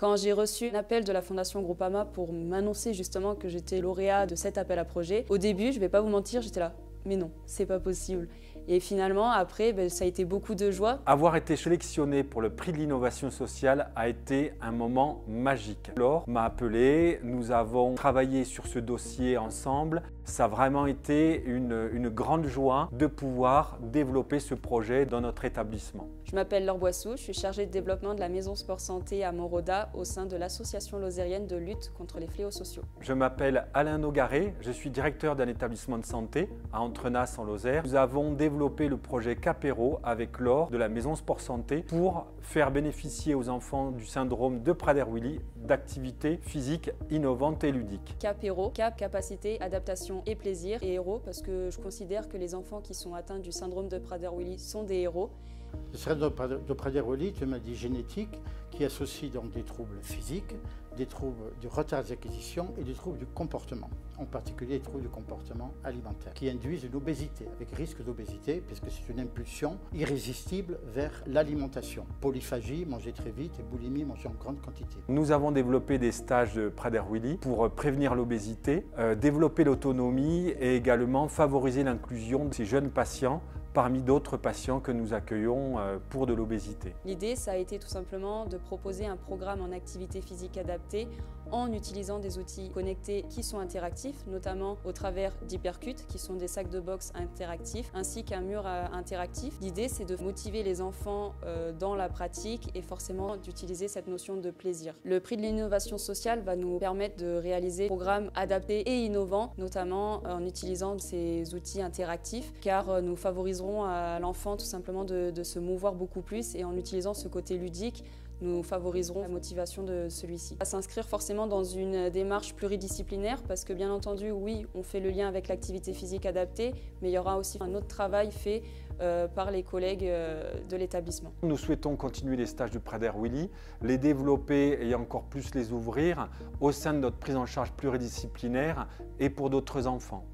Quand j'ai reçu un appel de la Fondation Groupama pour m'annoncer justement que j'étais lauréat de cet appel à projet, au début, je ne vais pas vous mentir, j'étais là, mais non, c'est pas possible. Et finalement, après, ça a été beaucoup de joie. Avoir été sélectionné pour le prix de l'innovation sociale a été un moment magique. Laure m'a appelé, nous avons travaillé sur ce dossier ensemble. Ça a vraiment été une grande joie de pouvoir développer ce projet dans notre établissement. Je m'appelle Laure Boissou, je suis chargée de développement de la Maison Sport Santé à Moroda au sein de l'association lozérienne de lutte contre les fléaux sociaux. Je m'appelle Alain Nogaret, je suis directeur d'un établissement de santé à Entrenas en Lozère. Nous avons développé le projet Capéro avec Laure de la Maison Sport Santé pour faire bénéficier aux enfants du syndrome de Prader-Willi d'activités physiques innovantes et ludiques. Capéro, cap, capacité, adaptation et plaisir, et héros parce que je considère que les enfants qui sont atteints du syndrome de Prader-Willi sont des héros. Le syndrome de Prader-Willi est une maladie génétique qui associe donc des troubles physiques, des troubles du retard d'acquisition et des troubles du comportement, en particulier les troubles du comportement alimentaire, qui induisent une obésité, avec risque d'obésité, puisque c'est une impulsion irrésistible vers l'alimentation. Polyphagie, manger très vite, et boulimie, manger en grande quantité. Nous avons développé des stages de Prader-Willi pour prévenir l'obésité, développer l'autonomie et également favoriser l'inclusion de ces jeunes patients parmi d'autres patients que nous accueillons pour de l'obésité. L'idée, ça a été tout simplement de proposer un programme en activité physique adaptée en utilisant des outils connectés qui sont interactifs, notamment au travers d'Hypercut, qui sont des sacs de boxe interactifs, ainsi qu'un mur interactif. L'idée, c'est de motiver les enfants dans la pratique et forcément d'utiliser cette notion de plaisir. Le prix de l'innovation sociale va nous permettre de réaliser des programmes adaptés et innovants, notamment en utilisant ces outils interactifs, car nous favorisons à l'enfant tout simplement de se mouvoir beaucoup plus, et en utilisant ce côté ludique, nous favoriserons la motivation de celui-ci. À s'inscrire forcément dans une démarche pluridisciplinaire parce que bien entendu, oui, on fait le lien avec l'activité physique adaptée, mais il y aura aussi un autre travail fait par les collègues de l'établissement. Nous souhaitons continuer les stages de Prader-Willi, les développer et encore plus les ouvrir au sein de notre prise en charge pluridisciplinaire et pour d'autres enfants.